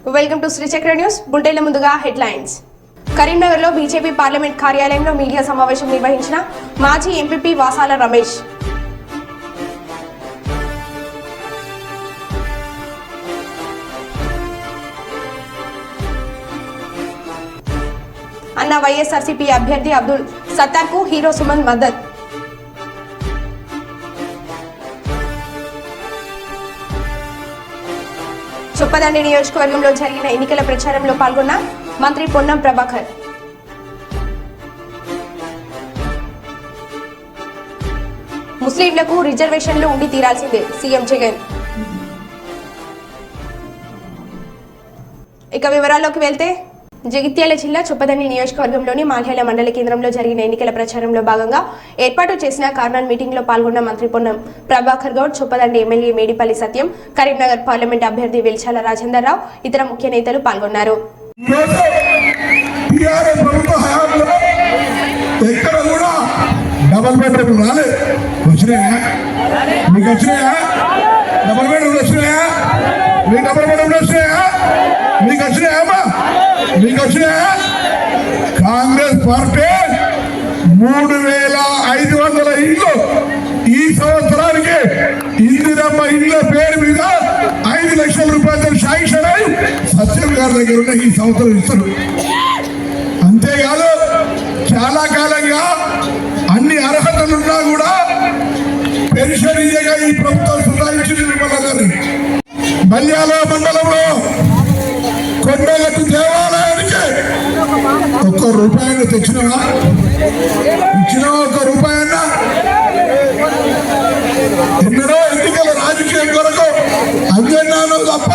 Welcome to Shri చక్ర news బులెటిన్ల ముందుగా headlines. కరీంనగర్లో బీజేపీ పార్లమెంట్ కార్యాలయంలో మీడియా సమావేశం నిర్వహించిన మాజీ ఎంపీపీ వాసాల రమేష్. అన్న వైఎస్ఆర్సీపీ అభ్యర్థి అబ్దుల్ సత్తార్ కు హీరో సుమన్ మద్దతు. చొప్పదండి నియోజకవర్గంలో జరిగిన ఎన్నికల ప్రచారంలో పాల్గొన్న మంత్రి పొన్నం ప్రభాకర్. ముస్లింలకు రిజర్వేషన్లు ఉండి తీరాల్సిందే సీఎం జగన్. ఇక వివరాల్లోకి వెళ్తే జగిత్యాల జిల్లా చొప్పదండి నియోజకవర్గంలోని మాల్హేల మండల కేంద్రంలో జరిగిన ఎన్నికల ప్రచారంలో భాగంగా ఏర్పాటు చేసిన కార్నర్ మీటింగ్ లో పాల్గొన్న మంత్రి పొన్నం ప్రభాకర్ గౌడ్, చొప్పదండి ఎమ్మెల్యే మేడిపల్లి సత్యం, కరీంనగర్ పార్లమెంట్ అభ్యర్థి వెల్చాల రాజేందర్ రావు, ఇతర ముఖ్య నేతలు పాల్గొన్నారు. కాంగ్రెస్ పార్టీ 3500 ఇళ్ళు ఈ సంవత్సరానికి ఇందిరమ్మ ఇళ్ళ పేరు మీద 5 లక్షల రూపాయలు శాంక్షన్ అయి సత్యం గారి దగ్గర ఉన్న ఈ సంవత్సరం ఇస్తారు. అంతేకాదు చాలా కాలంగా అన్ని అర్హతలున్నా కూడా పెన్షన్ ఇయ్యగా ఈ ప్రభుత్వం సుధారించింది. బల్యాల మండలంలో కొండగట్టు దేవాలయానికి ₹1 తెచ్చినవా? ఇచ్చినవా ₹1? ఎన్నడో ఎన్నికల రాజకీయం కొరకు అంజన్నాను తప్ప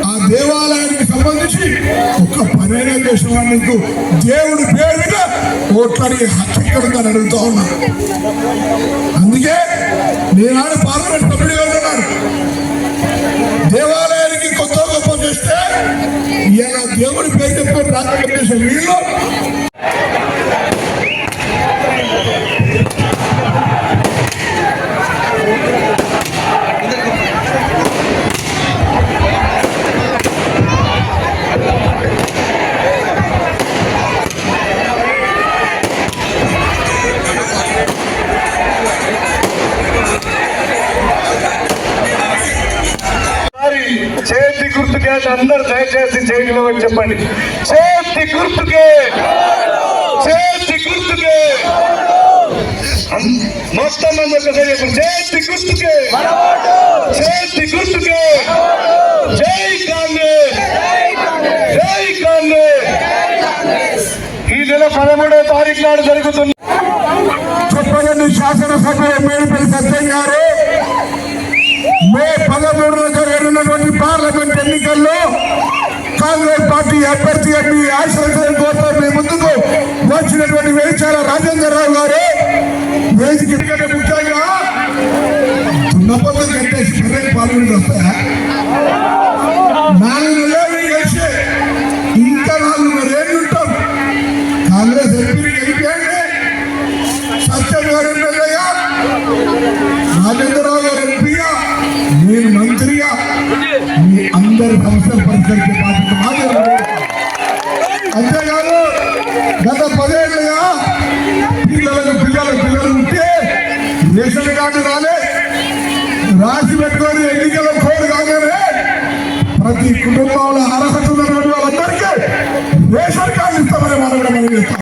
ఆ దేవాలయానికి సంబంధించి ఒక్క పనైనా చేసిన నీకు దేవుడి పేరు మీద ఓట్లని హత్యకడుతుందని అడుగుతా ఉన్నా. అందుకే నేనాడు పార్లమెంట్ సభ్యుడిగా ఉన్నాను. దేవాలయానికి కొత్త గొప్ప చేస్తే ఇలా దేవుడి పేరు చెప్పి రాజకీయ చేసే వీళ్ళు చేతి గుర్తుకే అందరు దయచేసి చేయగలమని చెప్పండి. చేతి గుర్తుకే, చేతి గుర్తుకే మొత్తం మంది ఒకసారి చేతి గుర్తుకే, చేతి గుర్తుకే. జై కాంగ్రెస్, జై కాంగ్రెస్. ఈ నెల 13వ తారీఖు నాడు జరుగుతుంది చొప్పదండి శాసనసభ మేడిపల్లి సత్యం గారు మే 13న జరగనున్నటువంటి పార్లమెంట్ ఎన్నికల్లో కాంగ్రెస్ పార్టీ అభ్యర్థి మీ ఆశీర్వదం కోసం మీ ముందుకు వచ్చినటువంటి వెల్చాల రాజేందర్ రావు గారు వేదిక ముఖ్యంగా దున్నపొద్దు కట్టేసి కరెంట్ పాల్గొని వస్తాయా? 4 నెలలు కలిసి ఇంకా 4.5 ఏళ్ళు ఉంటాం. కాంగ్రెస్ ఎంపీ గెలిపాయండి. సత్యం గారు ఎమ్మెల్యేగా, రాజేంద్రరావు గారు ఎంపీగా, నేను మంత్రిగా మీ అందరి సమస్యలు పరిష్కరించే బాధ్యత మాత్రం. అంతేకాదు గత 10 ఏళ్ళుగా పిల్లలు ఉంటే రేషన్ కార్డు రాలే, రాసి పెట్టుకొని ఎన్నికల కోడ్ కాగానే ప్రతి కుటుంబంలో అర్హత ఉన్నటువంటి వాళ్ళందరికీ రేషన్ కార్డు ఇస్తామని మనం కూడా మనం చేస్తాం.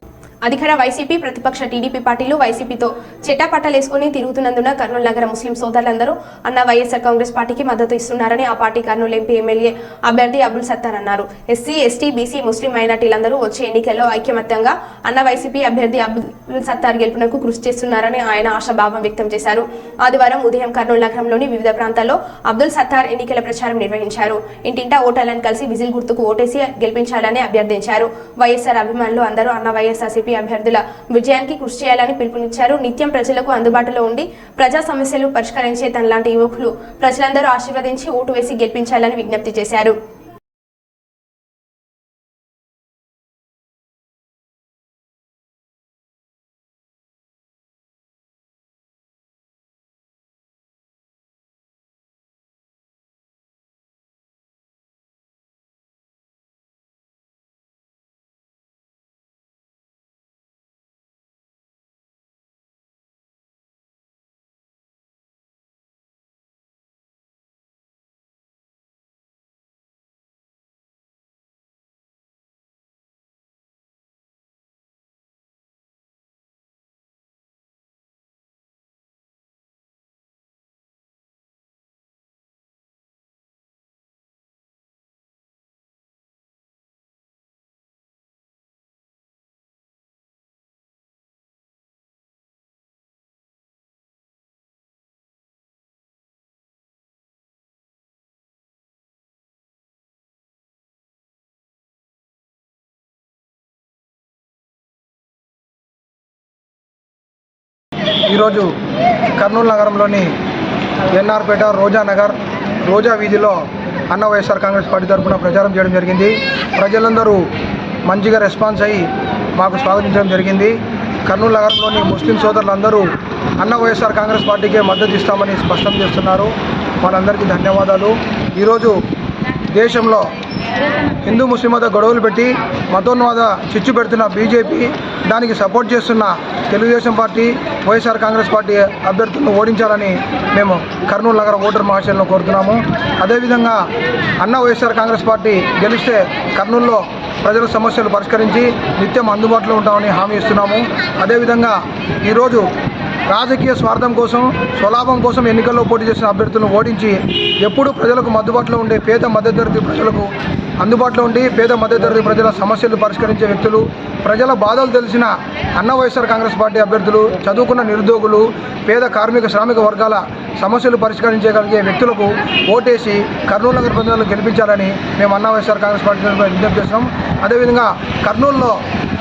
అధికార వైసీపీ ప్రతిపక్ష టీడీపీ పార్టీలు వైసీపీతో చెట్టాపట్టాలేసుకుని తిరుగుతున్నందున కర్నూలు నగర ముస్లిం సోదరులందరూ అన్న వైఎస్ఆర్ కాంగ్రెస్ పార్టీకి మద్దతు ఇస్తున్నారని ఆ పార్టీ కర్నూలు ఎంపీ ఎమ్మెల్యే అభ్యర్థి అబ్దుల్ సత్తార్ అన్నారు. ఎస్సీ, ఎస్టీ, బీసీ, ముస్లిం మైనార్టీలందరూ వచ్చే ఎన్నికల్లో ఐక్యమత్యంగా అన్న వైసీపీ అభ్యర్థి అబ్దుల్ సత్తార్ గెలుపునకు కృషి చేస్తున్నారని ఆయన ఆశాభావం వ్యక్తం చేశారు. ఆదివారం ఉదయం కర్నూలు నగరంలోని వివిధ ప్రాంతాల్లో అబ్దుల్ సత్తార్ ఎన్నికల ప్రచారం నిర్వహించారు. ఇంటింటా ఓటర్లను కలిసి విజిల్ గుర్తుకు ఓటేసి గెలిపించాలని అభ్యర్థించారు. వైఎస్ఆర్ అభిమానులు అందరూ అన్న వైఎస్ఆర్సీపీ అభ్యర్థుల విజయానికి కృషి చేయాలని పిలుపునిచ్చారు. నిత్యం ప్రజలకు అందుబాటులో ఉండి ప్రజా సమస్యలు పరిష్కరించే తనలాంటి యువకులు ప్రజలందరూ ఆశీర్వదించి ఓటు వేసి గెలిపించాలని విజ్ఞప్తి చేశారు. ఈరోజు కర్నూలు నగరంలోని ఎన్ఆర్పేట రోజానగర్ రోజా వీధిలో అన్న వైఎస్ఆర్ కాంగ్రెస్ పార్టీ తరఫున ప్రచారం చేయడం జరిగింది. ప్రజలందరూ మంచిగా రెస్పాన్స్ అయ్యి మాకు స్వాగతించడం జరిగింది. కర్నూలు నగరంలోని ముస్లిం సోదరులందరూ అన్న వైఎస్ఆర్ కాంగ్రెస్ పార్టీకే మద్దతు ఇస్తామని స్పష్టం చేస్తున్నారు. వాళ్ళందరికీ ధన్యవాదాలు. ఈరోజు దేశంలో హిందూ ముస్లిం మధ్య గొడవలు పెట్టి మతోన్మాద చిచ్చు పెడుతున్న బీజేపీ, దానికి సపోర్ట్ చేస్తున్న తెలుగుదేశం పార్టీ, వైఎస్ఆర్ కాంగ్రెస్ పార్టీ అభ్యర్థులను ఓడించాలని మేము కర్నూలు నగర ఓటర్ మహాశయులను కోరుతున్నాము. అదేవిధంగా అన్న వైఎస్ఆర్ కాంగ్రెస్ పార్టీ గెలిస్తే కర్నూలులో ప్రజల సమస్యలు పరిష్కరించి నిత్యం అందుబాటులో ఉంటామని హామీ ఇస్తున్నాము. అదేవిధంగా ఈరోజు రాజకీయ స్వార్థం కోసం, స్వలాభం కోసం ఎన్నికల్లో పోటీ చేసిన అభ్యర్థులను ఓడించి ఎప్పుడూ ప్రజలకు అందుబాటులో ఉండే పేద మధ్యతరగతి ప్రజలకు అందుబాటులో ఉండి పేద మధ్యతరగతి ప్రజల సమస్యలు పరిష్కరించే వ్యక్తులు, ప్రజల బాధలు తెలిసిన అన్న వైఎస్ఆర్ కాంగ్రెస్ పార్టీ అభ్యర్థులు, చదువుకున్న నిరుద్యోగులు, పేద కార్మిక శ్రామిక వర్గాల సమస్యలు పరిష్కరించగలిగే వ్యక్తులకు ఓటేసి కర్నూలు నగర ప్రజలను గెలిపించాలని మేము అన్న వైఎస్ఆర్ కాంగ్రెస్ పార్టీ విజ్ఞప్తి చేస్తున్నాం. అదేవిధంగా కర్నూలులో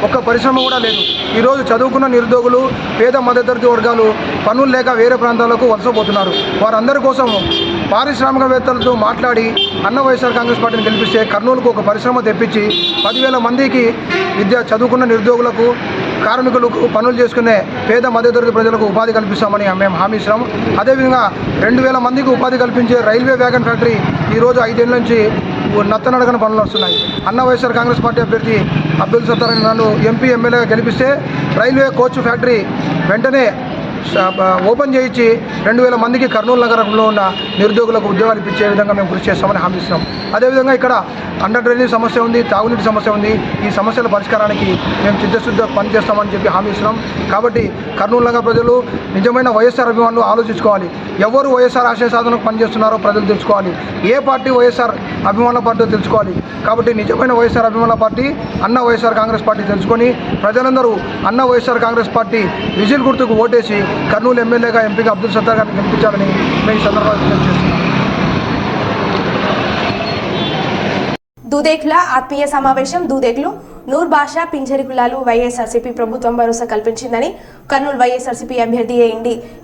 ఒక్క పరిశ్రమ కూడా లేదు. ఈరోజు చదువుకున్న నిరుద్యోగులు, పేద మధ్యతరగతి వర్గాలు పనులు లేక వేరే ప్రాంతాలకు వలసపోతున్నారు. వారందరి కోసం పారిశ్రామికవేత్తలతో మాట్లాడి అన్న వైఎస్ఆర్ కాంగ్రెస్ పార్టీని గెలిపిస్తే కర్నూలుకు ఒక పరిశ్రమ తెప్పించి 10,000 మందికి చదువుకున్న నిరుద్యోగులకు, కార్మికులకు, పనులు చేసుకునే పేద మధ్యతరగతి ప్రజలకు ఉపాధి కల్పిస్తామని మేము హామీ ఇస్తున్నాం. అదేవిధంగా 2,000 మందికి ఉపాధి కల్పించే రైల్వే వ్యాగన్ ఫ్యాక్టరీ ఈరోజు 5 ఏళ్ళ నుంచి నత్తనడకన పనులు వస్తున్నాయి. అన్న వైఎస్ఆర్ కాంగ్రెస్ పార్టీ అభ్యర్థి అబ్దుల్ సత్తార్ నన్ను ఎంపీ ఎమ్మెల్యేగా గెలిపిస్తే రైల్వే కోచ్ ఫ్యాక్టరీ వెంటనే ఓపెన్ చేయించి 2,000 మందికి కర్నూలు నగరంలో ఉన్న నిరుద్యోగులకు ఉద్యోగాలు ఇప్పించే విధంగా మేము కృషి చేస్తామని హామీ ఇస్తున్నాం. అదేవిధంగా ఇక్కడ అండర్ డ్రైనేజ్ సమస్య ఉంది, తాగునీటి సమస్య ఉంది. ఈ సమస్యల పరిష్కారానికి మేము చిత్తశుద్ధ పనిచేస్తామని చెప్పి హామీ ఇస్తున్నాం. కాబట్టి కర్నూలు నగర ప్రజలు నిజమైన వైఎస్ఆర్ అభిమానులు ఆలోచించుకోవాలి. ఎవరు వైఎస్ఆర్ ఆశయ సాధనకు పనిచేస్తున్నారో ప్రజలు తెలుసుకోవాలి. ఏ పార్టీ వైఎస్ఆర్ అభిమానుల పార్టీ తెలుసుకోవాలి. కాబట్టి నిజమైన వైఎస్ఆర్ అభిమానుల పార్టీ అన్న వైఎస్ఆర్ కాంగ్రెస్ పార్టీ తెలుసుకొని ప్రజలందరూ అన్న వైఎస్ఆర్ కాంగ్రెస్ పార్టీ విజిల్ గుర్తుకు ఓటేసి కర్నూలు ఎమ్మెల్యేగా ఎంపీగా అబ్దుల్ సత్తార్ గారిని గెలిపించాలని మేము ఈ సందర్భంగా విజ్ఞప్తి చేస్తున్నాం. దూదేకుల ఆత్మీయ సమావేశం. దూదేకులు నూర్ బాషా పింజరి కులాలు వైఎస్ఆర్సీపీ ప్రభుత్వం భరోసా కల్పించిందని కర్నూలు వైఎస్ఆర్సీపీ అభ్యర్థి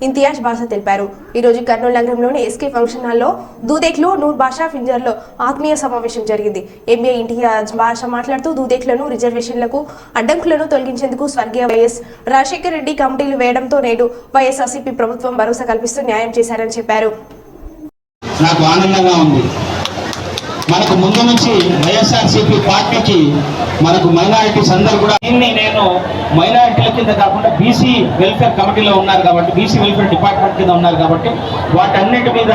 ఇంతియాజ్ బాషా తెలిపారు. ఈరోజు కర్నూలు నగరంలోని ఎస్కే ఫంక్షన్ హాల్లో దూదేకులు నూర్ బాషా పింజర్లో ఆత్మీయ సమావేశం జరిగింది. ఎంఏ ఇంతియాజ్ బాషా మాట్లాడుతూ దూదేకులను రిజర్వేషన్లకు అడ్డంకులను తొలగించేందుకు స్వర్గీయ వైఎస్ రాజశేఖర్ రెడ్డి కమిటీలు వేయడంతో నేడు వైఎస్ఆర్సీపీ ప్రభుత్వం భరోసా కల్పిస్తూ న్యాయం చేశారని చెప్పారు. నాకు ఆనందంగా ఉంది. మనకు ముందు నుంచి వైఎస్ఆర్సీపీ పార్టీకి మనకు మైనారిటీస్ అందరూ కూడా నేను మైనారిటీల కింద కాకుండా బీసీ వెల్ఫేర్ కమిటీలో ఉన్నారు కాబట్టి, బీసీ వెల్ఫేర్ డిపార్ట్మెంట్ కింద ఉన్నారు కాబట్టి వాటన్నిటి మీద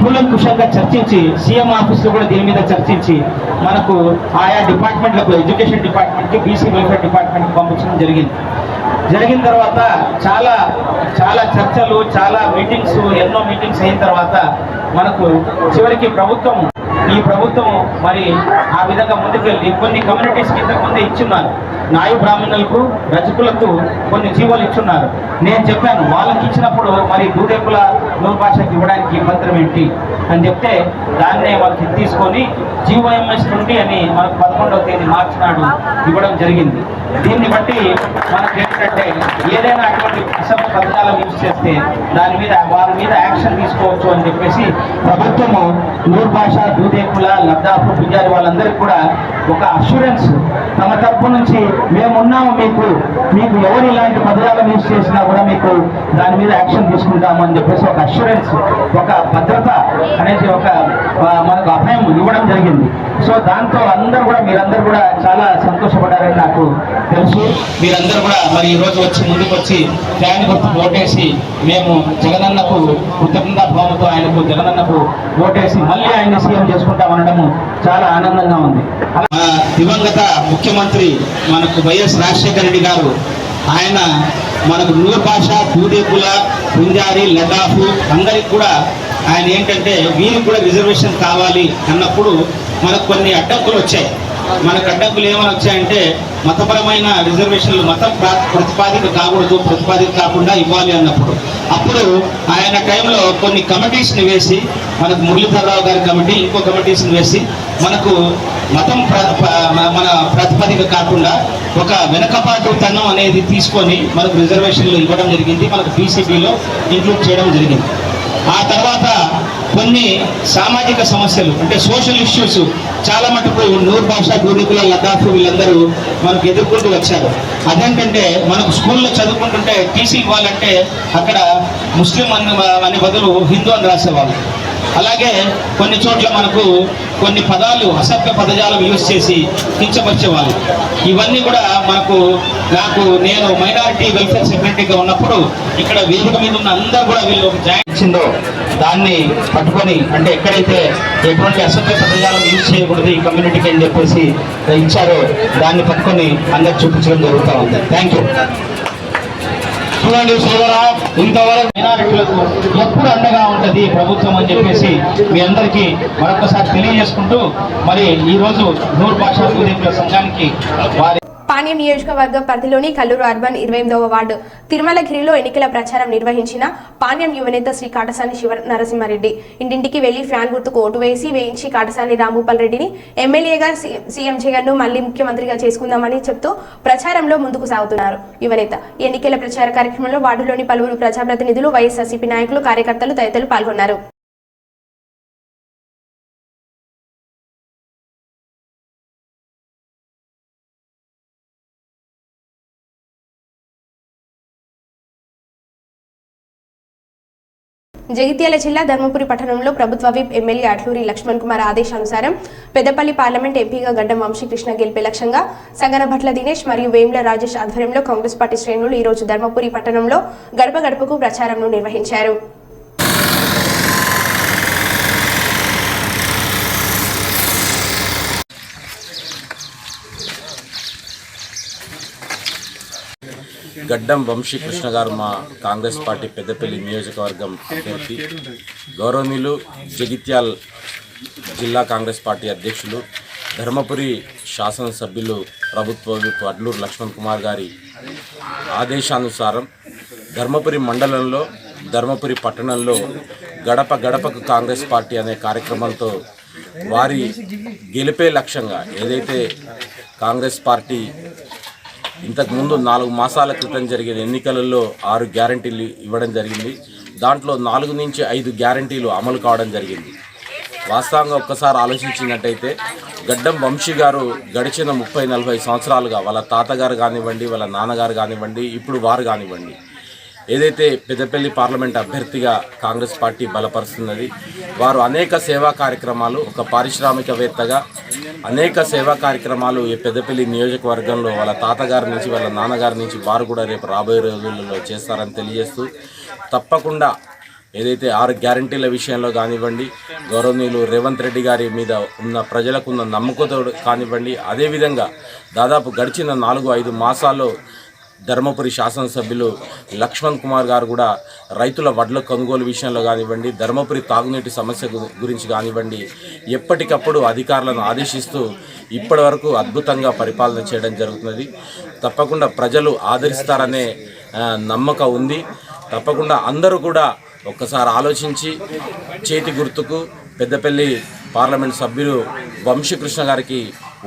కూలంకుషంగా చర్చించి సీఎం ఆఫీస్లో కూడా దీని మీద చర్చించి మనకు ఆయా డిపార్ట్మెంట్లకు, ఎడ్యుకేషన్ డిపార్ట్మెంట్కి, బీసీ వెల్ఫేర్ డిపార్ట్మెంట్కి పంపించడం జరిగిన తర్వాత చాలా చర్చలు, చాలా మీటింగ్స్, ఎన్నో మీటింగ్స్ అయిన తర్వాత మనకు చివరికి ఈ ప్రభుత్వం మరి ఆ విధంగా ముందుకెళ్ళి కొన్ని కమ్యూనిటీస్కి ఇంతకుముందే ఇచ్చున్నారు. నాయు బ్రాహ్మణులకు, రజకులకు కొన్ని జీవోలు ఇచ్చున్నారు. నేను చెప్పాను వాళ్ళకి ఇచ్చినప్పుడు మరి దూదేకుల నూరు భాషకి ఇవ్వడానికి ఇబ్బంది ఏంటి అని చెప్తే దాన్నే వాళ్ళకి తీసుకొని జీవోఎంఎస్ 20 అని మనకు 11వ తేదీ మార్చి నాడు ఇవ్వడం జరిగింది. దీన్ని బట్టి మనకు ఏంటంటే ఏదైనా అటువంటి అసభ్య పథకాలను యూజ్ చేస్తే వారి మీద యాక్షన్ తీసుకోవచ్చు అని చెప్పేసి ప్రభుత్వము నూరు భాష, దూదేకుల, లద్దాఫ్, పిజారి వాళ్ళందరికీ కూడా ఒక అష్యూరెన్స్ తమ తరపు నుంచి మేమున్నాము, మీకు ఎవరు ఇలాంటి పథకాలను యూజ్ చేసినా కూడా మీకు దాని మీద యాక్షన్ తీసుకుంటాము అని చెప్పేసి ఒక అష్యూరెన్స్, ఒక భద్రత అనేది ఒక మనకు అభయం ఇవ్వడం జరిగింది. సో దాంతో మీరందరూ కూడా చాలా సంతోషపడ్డారని నాకు తెలుసు. మీరందరూ కూడా మరి ఈరోజు ముందుకు వచ్చి ఫ్యాన్ గుర్తు ఓటేసి మేము జగనన్నకు కృతజ్ఞతాభావంతో జగనన్నకు ఓటేసి మళ్ళీ ఆయన సీఎం చేసుకుంటామనడము చాలా ఆనందంగా ఉంది. దివంగత ముఖ్యమంత్రి మనకు వైఎస్ రాజశేఖర రెడ్డి గారు ఆయన మనకు నూరు భాష, దూదేకుల, పింజారి, లద్దాఫ్ అందరికి కూడా ఆయన ఏంటంటే వీరికి కూడా రిజర్వేషన్ కావాలి అన్నప్పుడు మనకు కొన్ని అడ్డంకులు వచ్చాయి. మనకు అడ్డంకులు ఏమైనా వచ్చాయంటే మతపరమైన రిజర్వేషన్లు మతం ప్రతిపాదిక కాకూడదు, ప్రతిపాదిక కాకుండా ఇవ్వాలి అన్నప్పుడు అప్పుడు ఆయన టైంలో కొన్ని కమిటీస్ని వేసి, మనకు మురళీధరరావు గారి కమిటీ, ఇంకో కమిటీస్ని వేసి మనకు మతం మన ప్రతిపాదిక కాకుండా ఒక వెనకపాటుతనం అనేది తీసుకొని మనకు రిజర్వేషన్లు ఇవ్వడం జరిగింది, మనకు బీసీబీలో ఇంక్లూడ్ చేయడం జరిగింది. ఆ తర్వాత కొన్ని సామాజిక సమస్యలు అంటే సోషల్ ఇష్యూస్ చాలా మటుకు నూర్ బాషా, గురుకుల, లద్దాఖ్ వీళ్ళందరూ మనకు ఎదుర్కొంటూ వచ్చారు. అదేంటంటే మనకు స్కూల్లో చదువుకుంటుంటే టీసీ ఇవ్వాలంటే అక్కడ ముస్లిం అనే బదులు హిందూ అని రాసేవాళ్ళు. అలాగే కొన్ని చోట్ల మనకు కొన్ని పదాలు అసభ్య పదజాలం యూజ్ చేసి కించపరిచేవాళ్ళు. ఇవన్నీ కూడా నేను మైనారిటీ వెల్ఫేర్ సెక్రటరీగా ఉన్నప్పుడు ఇక్కడ వేదిక మీద ఉన్న అందరూ కూడా వీళ్ళు ఒక జాయింట్ ఇచ్చిందో దాన్ని పట్టుకొని, అంటే ఎక్కడైతే ఎటువంటి అసభ్య పదజాలం యూజ్ చేయకూడదు ఈ కమ్యూనిటీకి అని చెప్పేసి ఇచ్చారో దాన్ని పట్టుకొని అందరికి చూపించడం జరుగుతూ ఉంది. Thank you. చూడండి సోదరా, ఇంతవరకు మైనారిటీలకు ఎప్పుడు అండగా ఉంటుంది ప్రభుత్వం అని చెప్పేసి మీ అందరికీ మరొకసారి తెలియజేసుకుంటూ, మరి ఈరోజు నూర్ బాషా గురుకుల సంఘానికి వారి పాణ్యం నియోజకవర్గ పరిధిలోని కల్లూరు అర్బన్ 28వ వార్డు తిరుమలగిరిలో ఎన్నికల ప్రచారం నిర్వహించిన పాణ్యం యువనేత శ్రీ కాటసాని శివ నరసింహారెడ్డి ఇంటింటికి వెళ్లి ఫ్యాన్ గుర్తుకు ఓటు వేయించి కాటసాని రాంభూపాల్ రెడ్డిని ఎమ్మెల్యేగా సీఎం జగన్ ను మళ్లీ ముఖ్యమంత్రిగా చేసుకుందామని చెప్తూ ప్రచారంలో ముందుకు సాగుతున్నారు యువనేత. ఎన్నికల ప్రచార కార్యక్రమంలో వార్డులోని పలువురు ప్రజాప్రతినిధులు, వైఎస్ఆర్సీపీ నాయకులు, కార్యకర్తలు తదితరులు పాల్గొన్నారు. జగిత్యాల జిల్లా ధర్మపురి పట్టణంలో ప్రభుత్వ విప్ ఎమ్మెల్యే అట్లూరి లక్ష్మణ్ కుమార్ ఆదేశానుసారం పెద్దపల్లి పార్లమెంట్ ఎంపీగా గడ్డం వంశీకృష్ణ గెలిపే లక్ష్యంగా సంగనభట్ల దినేష్ మరియు వేముల రాజేష్ ఆధ్వర్యంలో కాంగ్రెస్ పార్టీ శ్రేణులు ఈ రోజు ధర్మపురి పట్టణంలో గడప గడపకు ప్రచారంను నిర్వహించారు. గడ్డం వంశీకృష్ణ గారు మా కాంగ్రెస్ పార్టీ పెద్దపల్లి నియోజకవర్గం అభ్యర్థి, గౌరవనీయులు జగిత్యాల్ జిల్లా కాంగ్రెస్ పార్టీ అధ్యక్షులు, ధర్మపురి శాసనసభ్యులు ప్రభుత్వ విప్ అడ్లూరు లక్ష్మణ్ కుమార్ గారి ఆదేశానుసారం ధర్మపురి మండలంలో, ధర్మపురి పట్టణంలో గడప గడపకు కాంగ్రెస్ పార్టీ అనే కార్యక్రమంతో వారి గెలిపే లక్ష్యంగా ఏదైతే కాంగ్రెస్ పార్టీ ఇంతకుముందు 4 మాసాల క్రితం జరిగిన ఎన్నికలలో 6 గ్యారంటీలు ఇవ్వడం జరిగింది. దాంట్లో 4 నుంచి 5 గ్యారంటీలు అమలు కావడం జరిగింది. వాస్తవంగా ఒక్కసారి ఆలోచించినట్టయితే గడ్డం వంశీ గారు గడిచిన 30-40 సంవత్సరాలుగా వాళ్ళ తాతగారు కానివ్వండి, వాళ్ళ నాన్నగారు కానివ్వండి, ఇప్పుడు వారు కానివ్వండి, ఏదైతే పెద్దపల్లి పార్లమెంట్ అభ్యర్థిగా కాంగ్రెస్ పార్టీ బలపరుస్తున్నది, వారు అనేక సేవా కార్యక్రమాలు, ఒక పారిశ్రామికవేత్తగా అనేక సేవా కార్యక్రమాలు ఈ పెద్దపల్లి నియోజకవర్గంలో వాళ్ళ తాతగారి నుంచి, వాళ్ళ నాన్నగారి నుంచి వారు కూడా రేపు రాబోయే రోజులలో చేస్తారని తెలియజేస్తూ, తప్పకుండా ఏదైతే 6 గ్యారంటీల విషయంలో కానివ్వండి, గౌరవనీయులు రేవంత్ రెడ్డి గారి మీద ఉన్న ప్రజలకు ఉన్న నమ్మకంతో కానివ్వండి, అదేవిధంగా దాదాపు గడిచిన 4-5 మాసాల్లో ధర్మపురి శాసనసభ్యులు లక్ష్మణ్ కుమార్ గారు కూడా రైతుల వడ్ల కొనుగోలు విషయంలో కానివ్వండి, ధర్మపురి తాగునీటి సమస్య గురించి కానివ్వండి, ఎప్పటికప్పుడు అధికారులను ఆదేశిస్తూ ఇప్పటి వరకు అద్భుతంగా పరిపాలన చేయడం జరుగుతున్నది. తప్పకుండా ప్రజలు ఆదరిస్తారనే నమ్మకం ఉంది. తప్పకుండా అందరూ కూడా ఒక్కసారి ఆలోచించి చేతి గుర్తుకు పెద్దపల్లి పార్లమెంట్ సభ్యులు వంశీకృష్ణ గారికి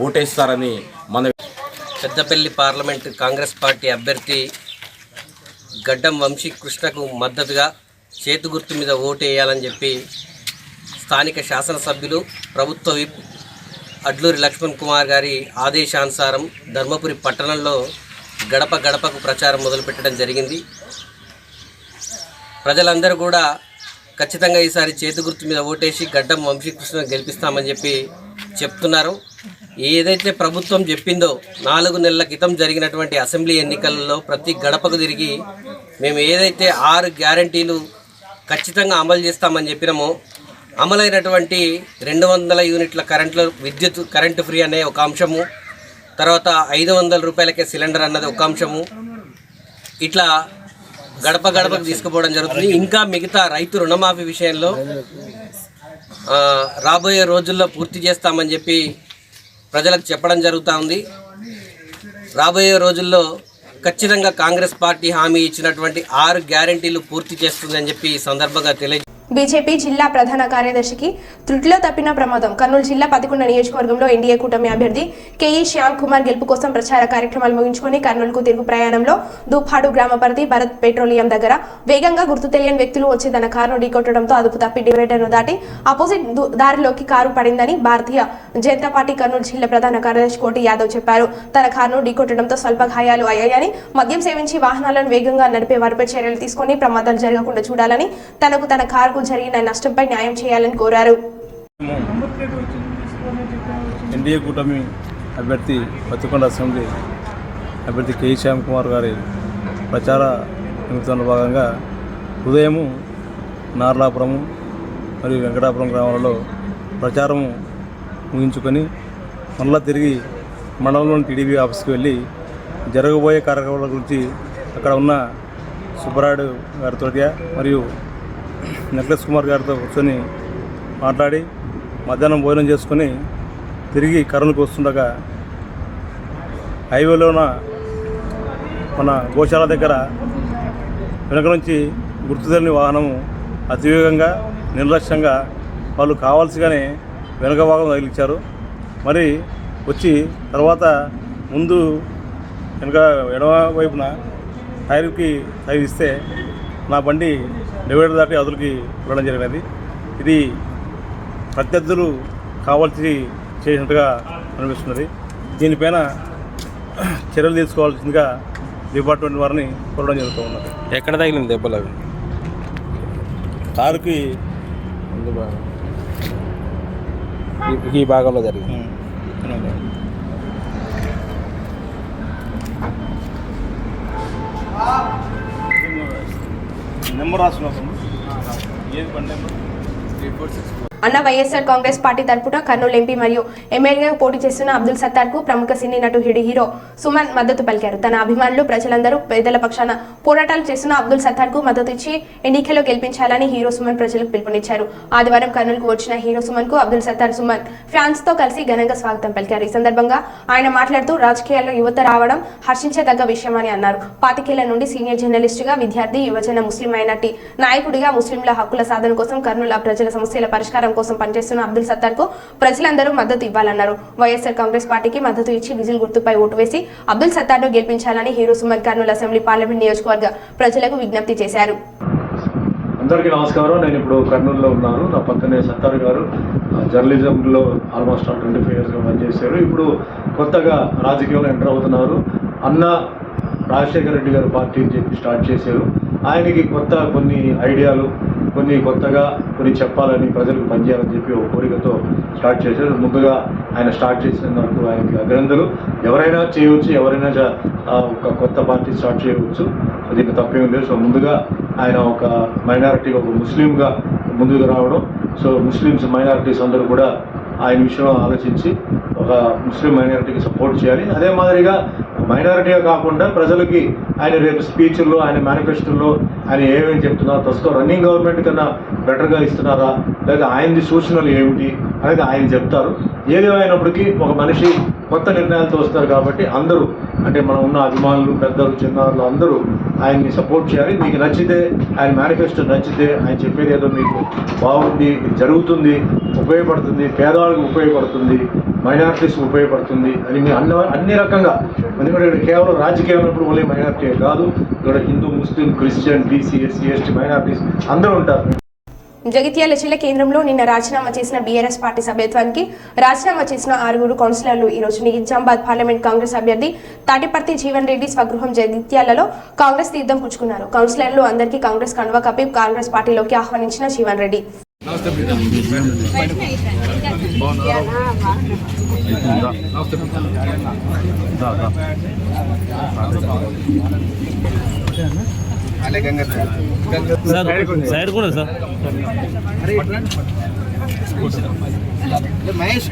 ఓటేస్తారని మన పెద్దపల్లి పార్లమెంట్ కాంగ్రెస్ పార్టీ అభ్యర్థి గడ్డం వంశీకృష్ణకు మద్దతుగా చేతి గుర్తు మీద ఓటు వేయాలని చెప్పి స్థానిక శాసనసభ్యులు ప్రభుత్వ విప్ అడ్లూరి లక్ష్మణ్ కుమార్ గారి ఆదేశానుసారం ధర్మపురి పట్టణంలో గడప గడపకు ప్రచారం మొదలుపెట్టడం జరిగింది. ప్రజలందరూ కూడా ఖచ్చితంగా ఈసారి చేతి గుర్తు మీద ఓటేసి గడ్డం వంశీకృష్ణ గెలిపిస్తామని చెప్పి చెప్తున్నారు. ఏదైతే ప్రభుత్వం చెప్పిందో 4 నెలల క్రితం జరిగినటువంటి అసెంబ్లీ ఎన్నికలలో ప్రతి గడపకు తిరిగి మేము ఏదైతే 6 గ్యారంటీలు ఖచ్చితంగా అమలు చేస్తామని చెప్పినామో, అమలైనటువంటి 200 యూనిట్ల కరెంటు ఫ్రీ అనే ఒక అంశము, తర్వాత 500 రూపాయలకే సిలిండర్ అన్నది ఒక అంశము, ఇట్లా గడప గడపకు తీసుకుపోవడం జరుగుతుంది. ఇంకా మిగతా రైతు రుణమాఫీ విషయంలో రాబోయే రోజుల్లో పూర్తి చేస్తామని చెప్పి ప్రజలకు చెప్పడం జరుగుతూ ఉంది. రాబోయే రోజుల్లో ఖచ్చితంగా కాంగ్రెస్ పార్టీ హామీ ఇచ్చినటువంటి 6 గ్యారెంటీలు పూర్తి చేస్తుందని చెప్పి ఈ సందర్భంగా బీజేపీ జిల్లా ప్రధాన కార్యదర్శికి త్రుటిలో తప్పిన ప్రమాదం. కర్నూలు జిల్లా 11 నియోజకవర్గంలో ఎన్డీఏ కూటమి అభ్యర్థి కేఈ శ్యామ్ కుమార్ గెలుపు కోసం ప్రచార కార్యక్రమాలు ముగించుకుని కర్నూలుకు తిరుగు ప్రయాణంలో దుప్పాడు గ్రామ పరిధి భరత్ పెట్రోలియం దగ్గర వేగంగా గుర్తు తెలియని వ్యక్తులు వచ్చి తన కారును ఢీకొట్టడంతో అదుపు తప్పి డివైడర్ను దాటి ఆపోజిట్ దారిలోకి కారు పడిందని భారతీయ జనతా పార్టీ కర్నూలు జిల్లా ప్రధాన కార్యదర్శి కోటి యాదవ్ చెప్పారు. తన కారును ఢీకొట్టడంతో స్వల్ప గాయాలు అయ్యాయని, మద్యం సేవించి వాహనాలను వేగంగా నడిపే వారిపై చర్యలు తీసుకుని ప్రమాదాలు జరగకుండా చూడాలని, తనకు తన కారు జరిగిన నష్టంపై న్యాయం చేయాలని కోరారు. ఎన్డీఏ కూటమి అభ్యర్థి పత్తికొండ అసెంబ్లీ అభ్యర్థి కేఈ శ్యామ్ కుమార్ గారి ప్రచార నిమిత్తంలో భాగంగా ఉదయము నార్లాపురము మరియు వెంకటాపురం గ్రామాలలో ప్రచారము ముగించుకొని మళ్ళా తిరిగి మండలంలోని టీడీపీ ఆఫీస్కి వెళ్ళి జరగబోయే కార్యక్రమాల గురించి అక్కడ ఉన్న సుబ్బరాయుడు గారితో మరియు నెక్లెస్ కుమార్ గారితో కూర్చొని మాట్లాడి మధ్యాహ్నం భోజనం చేసుకొని తిరిగి కర్నూలుకు వస్తుండగా హైవేలోన మన గోశాల దగ్గర వెనక నుంచి గుర్తు తెలియని వాహనము అతివేగంగా నిర్లక్ష్యంగా వాళ్ళు కావాల్సిగానే వెనక భాగం తగిలించారు. మరి వచ్చి తర్వాత ముందు వెనక ఎడమ వైపున టైర్కి తగిలిస్తే నా బండి డివైడర్ దాటి అదులకి వెళ్ళడం జరిగినది. ఇది ప్రత్యర్థులు కావాల్సి చేసినట్టుగా అనిపిస్తున్నది. దీనిపైన చర్యలు తీసుకోవాల్సిందిగా డిపార్ట్మెంట్ వారిని కోరడం జరుగుతూ ఉన్నది. ఎక్కడ తగిలింది దెబ్బలు? అవి కారుకి ఈ భాగంలో జరిగింది. నెంబర్ రాసుకున్నాం. ఏది బండి నెంబర్? అన్న వైఎస్ఆర్ కాంగ్రెస్ పార్టీ తరపున కర్నూలు ఎంపీ మరియు ఎమ్మెల్యేగా పోటీ చేస్తున్న అబ్దుల్ సత్తార్ కు ప్రముఖ సినీ నటు హీరో సుమన్ మద్దతు పలికారు. తన అభిమానులు ప్రజలందరూ పేదల పక్షాన పోరాటాలు చేస్తున్న అబ్దుల్ సత్తార్ కు మద్దతు ఇచ్చి ఎన్నికల్లో గెలిపించాలని హీరో సుమన్ ప్రజలకు పిలుపునిచ్చారు. ఆదివారం కర్నూలుకు వచ్చిన హీరో సుమన్ కు అబ్దుల్ సత్తార్ సుమన్ ఫ్యాన్స్ తో కలిసి ఘనంగా స్వాగతం పలికారు. ఈ సందర్భంగా ఆయన మాట్లాడుతూ రాజకీయాల్లో యువత రావడం హర్షించదగ్గ విషయమని అన్నారు. 25 ఏళ్ల నుండి సీనియర్ జర్నలిస్టుగా, విద్యార్థి, యువజన, ముస్లిం మైనార్టీ నాయకుడిగా ముస్లింల హక్కుల సాధన కోసం, కర్నూలు ప్రజల సమస్యల పరిష్కారం కోసం పనిచేస్తున్న అబ్దుల్ సత్తార్ కు ప్రజలందరూ మద్దతు ఇవ్వాలన్నారు. వైఎస్ఆర్ కాంగ్రెస్ పార్టీకి మద్దతు ఇచ్చి విజిల్ గుర్తుపై ఓటు వేసి అబ్దుల్ సత్తార్ ను గెలిపించాలని hero Suman Kurnool assembly parliament నియోజకవర్గ ప్రజలకు విజ్ఞప్తి చేశారు. అందరికీ నమస్కారం. నేను ఇప్పుడు కర్నూలులో ఉన్నాను. నా పక్కనే సత్తార్ గారు జర్నలిజంలో ఆల్మోస్ట్ 25 ఇయర్స్గా పనిచేశారు. ఇప్పుడు కొత్తగా రాజకీయంలో ఎంటర్ అవుతున్నారు. అన్న రాజశేఖర రెడ్డి గారు పార్టీ స్టార్ట్ చేశారు. ఆయనకి కొన్ని ఐడియాలు, కొత్తగా కొన్ని చెప్పాలని, ప్రజలకు పనిచేయాలని చెప్పి ఒక కోరికతో స్టార్ట్ చేశారు. ముందుగా ఆయన స్టార్ట్ చేసినందుకు ఆయనకి అభినందనలు. ఎవరైనా చేయవచ్చు, ఎవరైనా ఒక కొత్త పార్టీ స్టార్ట్ చేయవచ్చు, దీనికి తప్పేం లేదు. సో ముందుగా ఆయన ఒక మైనారిటీగా, ఒక ముస్లింగా ముందుకు రావడం, సో ముస్లిమ్స్ మైనారిటీస్ అందరూ కూడా ఆయన విషయంలో ఆలోచించి ఒక ముస్లిం మైనారిటీకి సపోర్ట్ చేయాలి. అదే మాదిరిగా మైనారిటీగా కాకుండా ప్రజలకి ఆయన రేపు స్పీచ్ల్లో, ఆయన మేనిఫెస్టోలో ఆయన ఏమేమి చెప్తున్నారో, ప్రస్తుతం రన్నింగ్ గవర్నమెంట్ కన్నా బెటర్గా ఇస్తున్నారా, లేదా ఆయనది సూచనలు ఏమిటి అనేది ఆయన చెప్తారు. ఏది అయినప్పటికీ ఒక మనిషి కొత్త నిర్ణయాలతో వస్తారు కాబట్టి అందరూ, అంటే మనం ఉన్న అభిమానులు, పెద్దలు, చిన్నారులు అందరూ ఆయన్ని సపోర్ట్ చేయాలి. మీకు నచ్చితే, ఆయన మేనిఫెస్టో నచ్చితే, ఆయన చెప్పేది ఏదో మీకు బాగుంది, జరుగుతుంది, ఉపయోగపడుతుంది, పేదవాళ్ళకి ఉపయోగపడుతుంది, మైనారిటీస్కి ఉపయోగపడుతుంది అని మీ అన్ని రకంగా, ఎందుకంటే ఇక్కడ కేవలం రాజకీయం ఉన్నప్పుడు ఓన్లీ మైనారిటీ కాదు, ఇక్కడ Hindu, Muslim, Christian, BC, SC, ST minorities అందరూ ఉంటారు. జగిత్యాల జిల్లా కేంద్రంలో నిన్న రాజీనామా చేసిన బీఆర్ఎస్ పార్టీ సభ్యత్వానికి రాజీనామా చేసిన 6 కౌన్సిలర్లు ఈ రోజు నిజామాబాద్ పార్లమెంట్ కాంగ్రెస్ అభ్యర్థి తాటిపర్తి జీవన్ రెడ్డి స్వగృహం జగిత్యాలలో కాంగ్రెస్ తీర్థం పుచ్చుకున్నారు. కౌన్సిలర్లు అందరికీ కాంగ్రెస్ కండువా కప్పి కాంగ్రెస్ పార్టీలోకి ఆహ్వానించిన జీవన్ రెడ్డి సైడ్ కూడా సార్ మహేష్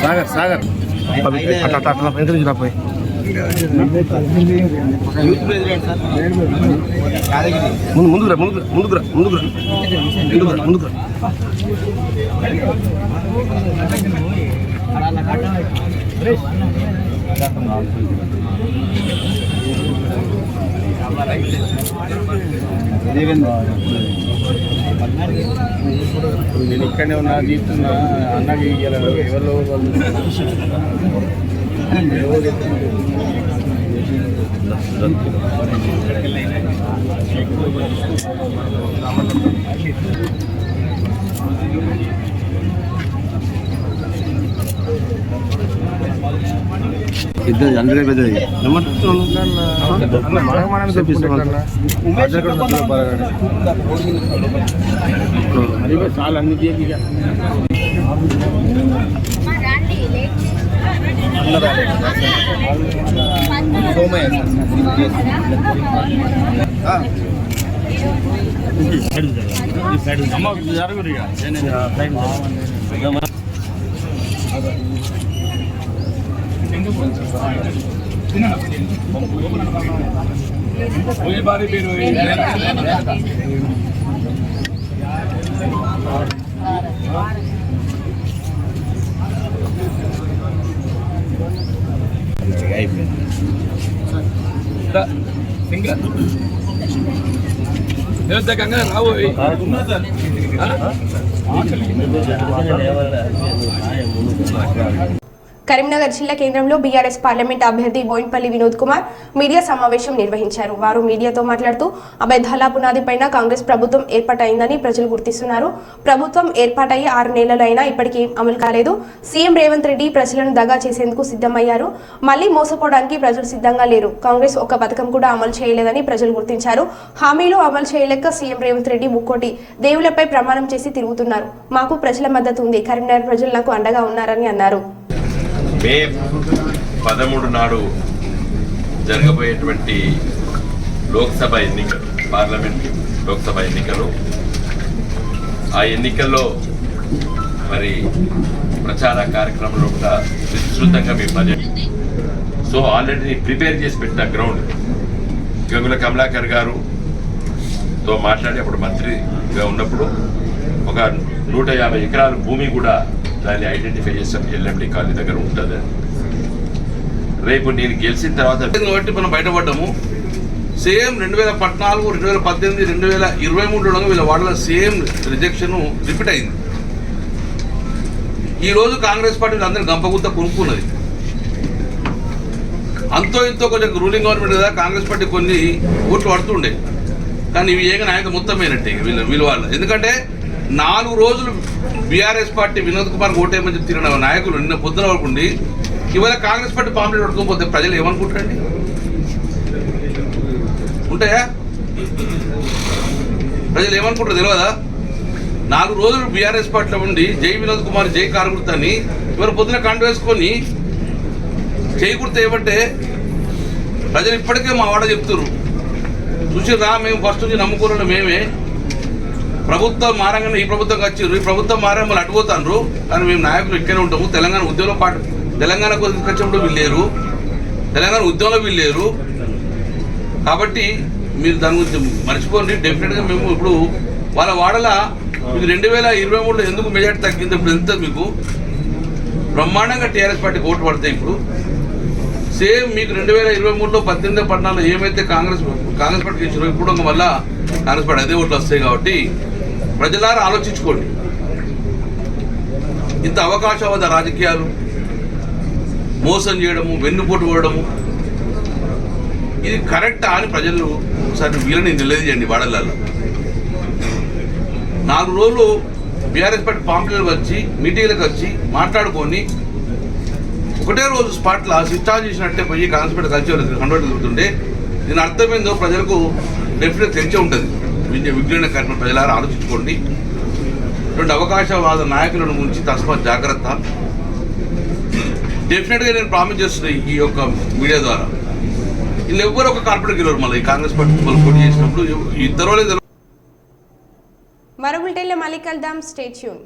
సాగర్ సాగర్ అట్లా వెనక నుంచి రాపోయి ముందుకురా ముందుకురా ముందుకురా ముందుకురా ముందుకురా నేను ఇక్కడనే ఉన్నా తీస్తున్నా అన్నకి ఎవరిలో పెద్దది అందరికీ పెద్దది చాలా అన్ని కరీంనగర్ జిల్లా కేంద్రంలో బీఆర్ఎస్ పార్లమెంట్ అభ్యర్థి బోయిన్పల్లి వినోద్ కుమార్ మీడియా సమావేశం నిర్వహించారు. వారు మీడియాతో మాట్లాడుతూ అబద్ధాల పునాదిపైన కాంగ్రెస్ ప్రభుత్వం ఏర్పాటైందని ప్రజలు గుర్తిస్తున్నారు. ప్రభుత్వం ఏర్పాటయ్యి 6 నెలలు అయినా ఇప్పటికీ అమలు కాలేదు. సీఎం రేవంత్ రెడ్డి ప్రజలను దగా చేసేందుకు సిద్ధమయ్యారు. మళ్లీ మోసపోవడానికి ప్రజలు సిద్ధంగా లేరు. కాంగ్రెస్ ఒక్క పథకం కూడా అమలు చేయలేదని ప్రజలు గుర్తించారు. హామీలు అమలు చేయలేక సీఎం రేవంత్ రెడ్డి ముక్కోటి దేవుళ్లపై ప్రమాణం చేసి తిరుగుతున్నారు. మాకు ప్రజల మద్దతు ఉంది. కరీంనగర్ ప్రజలు నాకు అండగా ఉన్నారని అన్నారు. మే 13 నాడు జరగబోయేటువంటి లోక్సభ ఎన్నికలు, పార్లమెంట్ లోక్సభ ఎన్నికలు, ఆ ఎన్నికల్లో మరి ప్రచార కార్యక్రమంలో కూడా విస్తృతంగా మేము పర్యటించాం. సో ఆల్రెడీ ప్రిపేర్ చేసి పెట్టిన గ్రౌండ్ గంగుల కమలాకర్ గారుతో మాట్లాడి అప్పుడు మంత్రిగా ఉన్నప్పుడు ఒక 150 ఎకరాల భూమి కూడా దాన్ని ఐడెంటిఫై చేస్తాం. ఎల్ఎండి కాలనీ దగ్గర ఉంటుంది. రేపు నేను గెలిచిన తర్వాత కాబట్టి మనం బయటపడ్డాము. సేమ్ 2014, 2018, 2023 వీళ్ళ వార్డుల సేమ్ రిజెక్షన్ రిపీట్ అయింది. ఈరోజు కాంగ్రెస్ పార్టీ అందరూ గంపగుత్త కొనుక్కున్నది. అంతో ఇంతో కొంచెం రూలింగ్ గవర్నమెంట్ కదా, కాంగ్రెస్ పార్టీ కొన్ని ఓట్లు పడుతుండే. కానీ ఇవి ఏక నాయక మొత్తమైనట్టే వీళ్ళ వాళ్ళు. ఎందుకంటే 4 రోజులు బీఆర్ఎస్ పార్టీ వినోద్ కుమార్ ఓటేయమని చెప్పి తిరిగిన నాయకులు నిన్న పొద్దున వరకు ఉండి ఇవాళ కాంగ్రెస్ పార్టీ పాంప్లెట్ పట్టుకోకపోతే ప్రజలు ఏమనుకుంటారండి? ఉంటాయా? ప్రజలు ఏమనుకుంటారు తెలియదా? 4 రోజులు బీఆర్ఎస్ పార్టీలో ఉండి జై వినోద్ కుమార్ జై కారుగుర్తని ఇవాళ పొద్దున కండు వేసుకొని చేయకూడదు ఏమంటే ప్రజలు ఇప్పటికే మా వాడ చెప్తున్నారు. చూసిరా, మేము ఫస్ట్ నుంచి నమ్ముకున్న మేమే ప్రభుత్వం మారంగానే ఈ ప్రభుత్వం వచ్చారు, ఈ ప్రభుత్వం మారే మళ్ళీ అడ్డుపోతారు. కానీ మేము నాయకులు ఇక్కడే ఉంటాము. తెలంగాణ ఉద్యమంలో పాటు తెలంగాణ వచ్చినప్పుడు వీళ్ళు లేరు, తెలంగాణ ఉద్యమంలో వీళ్ళు లేరు. కాబట్టి మీరు దాని గురించి మర్చిపోండి. డెఫినెట్గా మేము ఇప్పుడు వాళ్ళ వాడల మీకు 2023లో ఎందుకు మెజార్టీ తగ్గింది? ఇప్పుడు ఎంత మీకు బ్రహ్మాండంగా టీఆర్ఎస్ పార్టీకి ఓటు పడతాయి. ఇప్పుడు సేమ్ మీకు 2023లో 18, 14 ఏమైతే కాంగ్రెస్ పార్టీకి ఇచ్చారో ఇప్పుడు మళ్ళీ కాంగ్రెస్ పార్టీ అదే ఓట్లు వస్తాయి. కాబట్టి ప్రజలారా ఆలోచించుకోండి. ఇంత అవకాశవాద రాజకీయాలు, మోసం చేయడము, వెన్నుపోటు పోవడము ఇది కరెక్టా అని ప్రజలు ఒకసారి వీళ్ళని తెలియజేయండి. వాడలలో 4 రోజులు బీఆర్ఎస్ పార్టీ పాంప్లెట్లు వచ్చి మీటింగ్లకు వచ్చి మాట్లాడుకొని ఒకటే రోజు స్పాట్లో స్విచ్ ఆన్ చేసినట్టే పోయి కాంగ్రెస్ పార్టీ కలిసి కన్వర్ట్ జరుగుతుండే. దీని అర్థమైందో ప్రజలకు డెఫినెట్ తెచ్చే ఉంటుంది. విజ్ఞాన కర్మ ప్రజలారా ఆలోచించుకోండి. ఇటువంటి అవకాశవాద నాయకులను గురించి తస్మాత్ జాగ్రత్త. డెఫినెట్గా నేను ప్రామిస్ చేస్తున్నాను ఈ యొక్క మీడియా ద్వారా, వీళ్ళు ఎవ్వరు ఒక కార్పొరేట్ గెలవరు. మళ్ళీ ఈ కాంగ్రెస్ పార్టీ పోటీ చేసినప్పుడు ఇద్దరు మరో బులెటిన్లో మళ్ళీ కలుద్దాం. Stay tune.